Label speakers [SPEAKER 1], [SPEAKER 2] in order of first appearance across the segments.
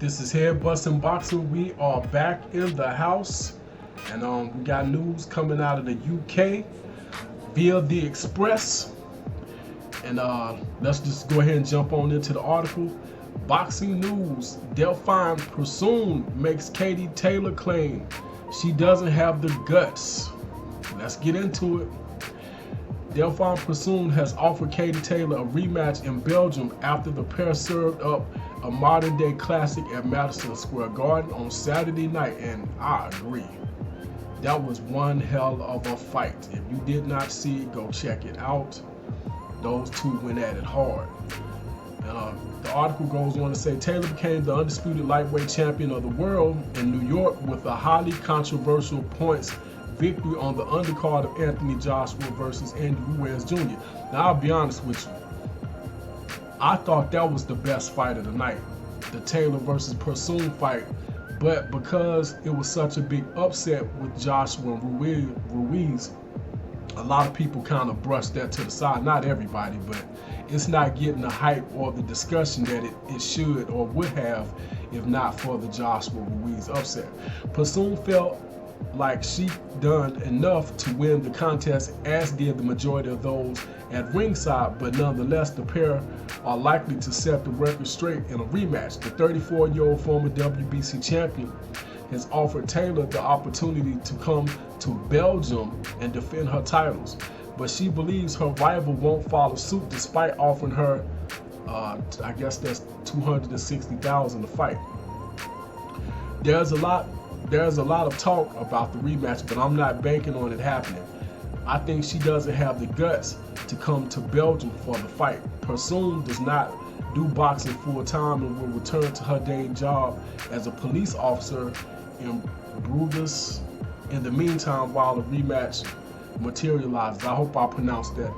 [SPEAKER 1] This is Head Bustin' Boxing. We are back in the house, and we got news coming out of the UK via the Express. And let's just go ahead and jump on into the article. Boxing news: DELFINE Persoon makes Katie Taylor claim she doesn't have the guts. Let's get into it. DELFINE Persoon has offered Katie Taylor a rematch in Belgium after the pair served up a modern-day classic at Madison Square Garden on Saturday night, and I agree. That was one hell of a fight. If you did not see it, go check it out. Those two went at it hard. The article goes on to say Taylor became the undisputed lightweight champion of the world in New York with a highly controversial points victory on the undercard of Anthony Joshua versus Andy Ruiz Jr. Now, I'll be honest with you. I thought that was the best fight of the night, the Taylor versus Persoon fight. But because it was such a big upset with Joshua and Ruiz, a lot of people kind of brushed that to the side. Not everybody, but it's not getting the hype or the discussion that it should or would have if not for the Joshua Ruiz upset. Persoon felt like she done enough to win the contest, as did the majority of those at ringside, but nonetheless the pair are likely to set the record straight in a rematch. The 34-year-old former WBC champion has offered Taylor the opportunity to come to Belgium and defend her titles, but she believes her rival won't follow suit despite offering her I guess that's $260,000 to fight. There's a lot of talk about the rematch, but I'm not banking on it happening. I think she doesn't have the guts to come to Belgium for the fight. Persoon does not do boxing full time and will return to her day job as a police officer in Bruiser in the meantime while the rematch materializes. I hope I pronounced that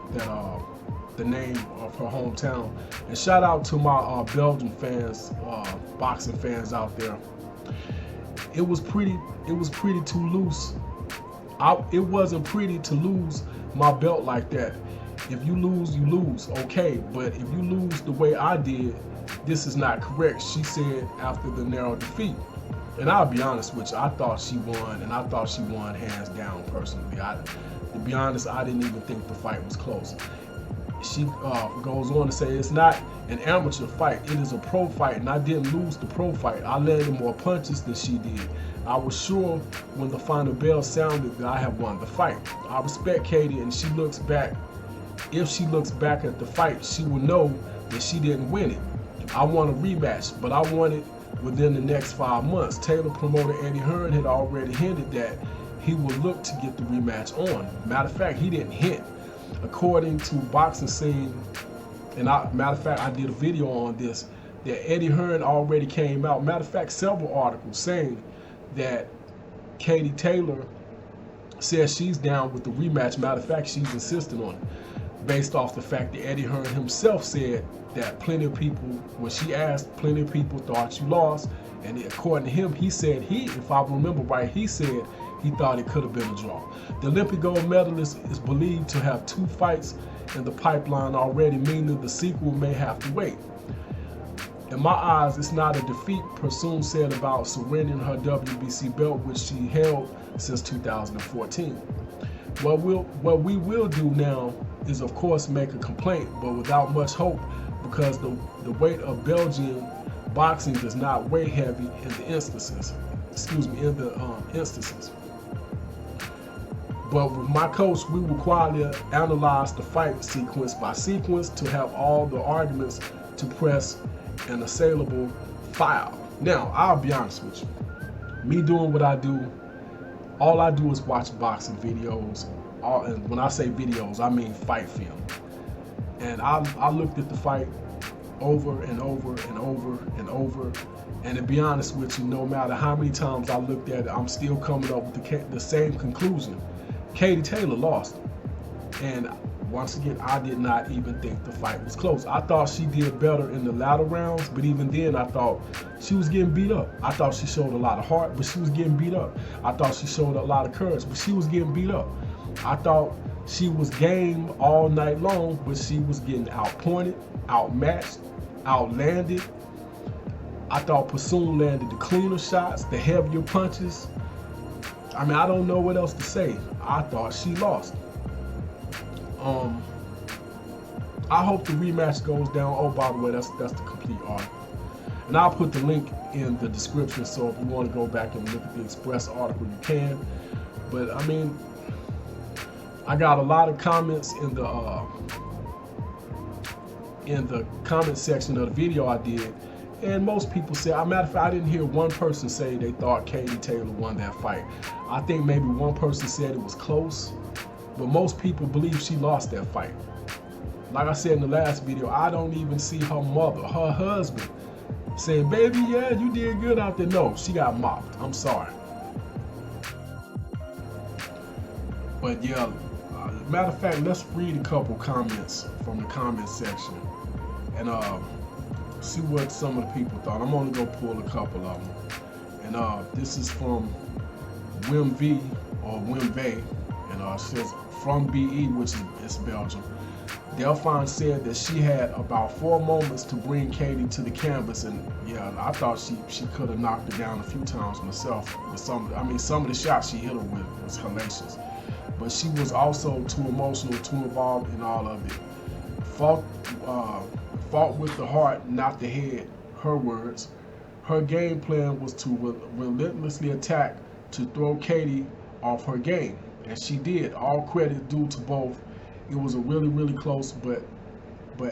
[SPEAKER 1] the name of her hometown. And shout out to my Belgian fans, boxing fans out there. It was pretty too loose. It wasn't pretty to lose my belt like that. If you lose, you lose, okay. But if you lose the way I did, this is not correct, she said after the narrow defeat. And I'll be honest with you, I thought she won, and I thought she won hands down personally. To be honest, I didn't even think the fight was close. She goes on to say it's not an amateur fight, it is a pro fight, and I didn't lose the pro fight. I landed more punches than she did. I was sure when the final bell sounded that I had won the fight. I respect Katie, and she looks back. If she looks back at the fight, she will know that she didn't win it. I want a rematch, but I want it within the next 5 months. Taylor promoter Eddie Hearn had already hinted that he would look to get the rematch on. Matter of fact, he didn't hint. According to Boxing Scene, and matter of fact, I did a video on this, that Eddie Hearn already came out. Matter of fact, several articles saying that Katie Taylor says she's down with the rematch. Matter of fact, she's insisting on it, based off the fact that Eddie Hearn himself said that plenty of people, when she asked, plenty of people thought you lost. And according to him, he said if I remember right, he said he thought it could have been a draw. The Olympic gold medalist is believed to have 2 fights in the pipeline already, meaning the sequel may have to wait. In my eyes, it's not a defeat, Persoon said about surrendering her WBC belt, which she held since 2014. What we will do now is, of course, make a complaint, but without much hope, because the weight of Belgian boxing does not weigh heavy in the instances. But with my coach, we will quietly analyze the fight sequence by sequence to have all the arguments to press an assailable file. Now, I'll be honest with you. Me doing what I do, all I do is watch boxing videos. And when I say videos, I mean fight film. And I looked at the fight over and over and over and over. And to be honest with you, no matter how many times I looked at it, I'm still coming up with the same conclusion. Katie Taylor lost. And once again, I did not even think the fight was close. I thought she did better in the latter rounds, but even then I thought she was getting beat up. I thought she showed a lot of heart, but she was getting beat up. I thought she showed a lot of courage, but she was getting beat up. I thought she was game all night long, but she was getting outpointed, outmatched, outlanded. I thought Persoon landed the cleaner shots, the heavier punches. I mean, I don't know what else to say. I thought she lost. I hope the rematch goes down. Oh, by the way, that's the complete article. And I'll put the link in the description, so if you want to go back and look at the Express article, you can. But I mean, I got a lot of comments in the comment section of the video I did, and most people said, as a matter of fact, I didn't hear one person say they thought Katie Taylor won that fight. I think maybe one person said it was close, but most people believe she lost that fight. Like I said in the last video, I don't even see her mother, her husband, saying, baby, yeah, you did good out there. No, she got mopped. I'm sorry. But yeah, matter of fact, let's read a couple comments from the comment section and see what some of the people thought. I'm only gonna pull a couple of them. And this is from Wim V or Wim V, and it says from BE, which is Belgium. Delfine said that she had about 4 moments to bring Katie to the canvas, and yeah, I thought she could have knocked her down a few times myself. With some of the shots she hit her with was hellacious, but she was also too emotional, too involved in all of it. Fought with the heart, not the head. Her words. Her game plan was to relentlessly attack to throw Katie off her game, and she did. All credit due to both. It was a really close, but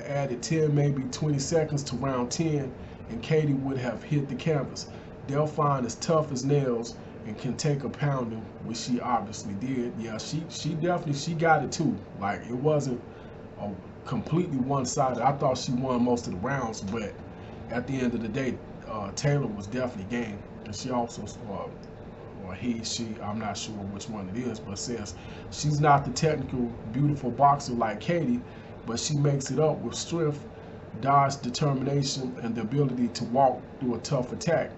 [SPEAKER 1] added 10, maybe 20 seconds to round 10, and Katie would have hit the canvas. Delfine is tough as nails and can take a pounding, which she obviously did. Yeah, she definitely got it too. Like, it wasn't a completely one-sided. I thought she won most of the rounds, but at the end of the day, Taylor was definitely game, and she also. Or he, she, I'm not sure which one it is, but says she's not the technical, beautiful boxer like Katie, but she makes it up with strength, dodge, determination, and the ability to walk through a tough attack.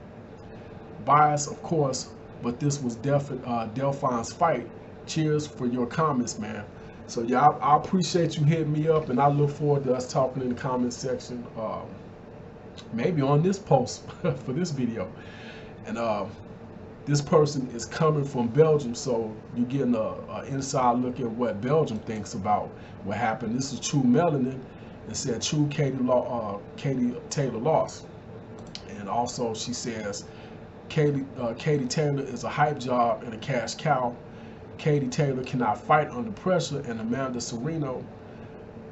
[SPEAKER 1] Bias, of course, but this was Delfine's fight. Cheers for your comments, man. So yeah, I appreciate you hitting me up, and I look forward to us talking in the comment section, maybe on this post for this video. And this person is coming from Belgium, so you're getting an inside look at what Belgium thinks about what happened. This is True Melanin, and said True Katie Taylor lost. And also she says Katie Taylor is a hype job and a cash cow. Katie Taylor cannot fight under pressure, and Amanda Serrano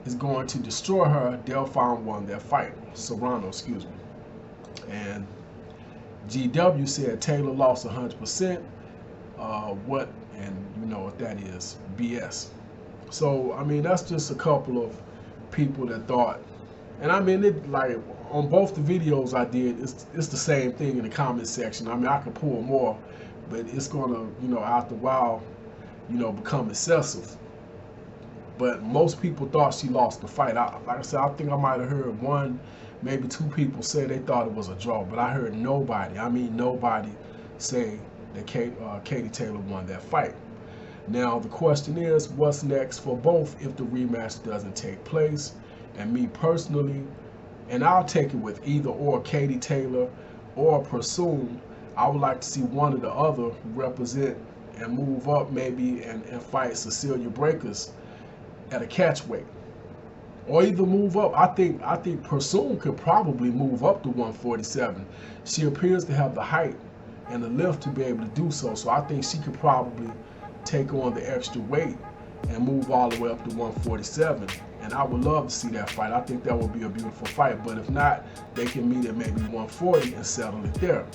[SPEAKER 1] is going to destroy her. Delfine won that fight. Serrano, excuse me. And GW said Taylor lost 100%. What, and you know what that is, BS. So I mean, that's just a couple of people that thought, and I mean, it, like on both the videos I did, it's the same thing in the comment section. I mean, I could pull more, but it's gonna, you know, after a while, you know, become excessive. But most people thought she lost the fight. Like I said, I think I might have heard one, maybe 2 people say they thought it was a draw, but I heard nobody, I mean nobody, say that Katie Taylor won that fight. Now the question is, what's next for both if the rematch doesn't take place? And me personally, and I'll take it with either or Katie Taylor or Persoon, I would like to see one or the other represent and move up maybe and fight Cecilia Breakers at a catch weight. Or either move up. I think Persoon could probably move up to 147. She appears to have the height and the lift to be able to do so. So I think she could probably take on the extra weight and move all the way up to 147. And I would love to see that fight. I think that would be a beautiful fight. But if not, they can meet at maybe 140 and settle it there.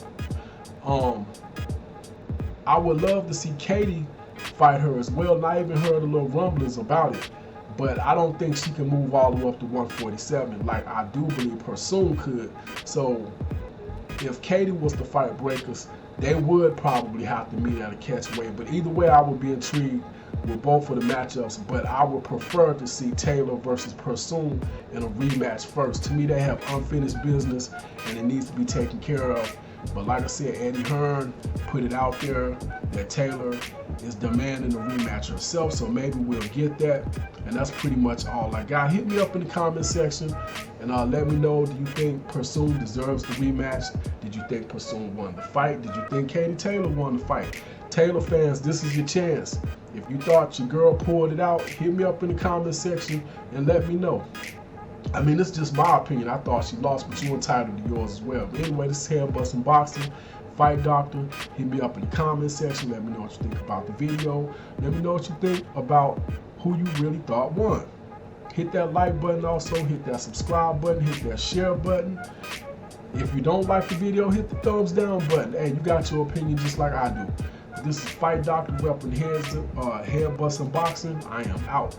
[SPEAKER 1] I would love to see Katie fight her as well. And I even heard a little rumblings about it. But I don't think she can move all the way up to 147 like I do believe Persoon could. So if Katie was to fight Breakers, they would probably have to meet at a catch weight. But either way, I would be intrigued with both of the matchups. But I would prefer to see Taylor versus Persoon in a rematch first. To me, they have unfinished business and it needs to be taken care of. But like I said, Eddie Hearn put it out there that Taylor is demanding a rematch herself, so maybe we'll get that. And that's pretty much all I got. Hit me up in the comment section and let me know, do you think Persoon deserves the rematch? Did you think Persoon won the fight? Did you think Katie Taylor won the fight? Taylor fans, this is your chance. If you thought your girl pulled it out, hit me up in the comment section and let me know. I mean, it's just my opinion. I thought she lost, but you're entitled to yours as well. But anyway, this is Head Busting Boxing, Fight Doctor. Hit me up in the comment section. Let me know what you think about the video. Let me know what you think about who you really thought won. Hit that like button also. Hit that subscribe button. Hit that share button. If you don't like the video, hit the thumbs down button. Hey, you got your opinion just like I do. This is Fight Doctor, Weapon Head Busting Boxing. I am out.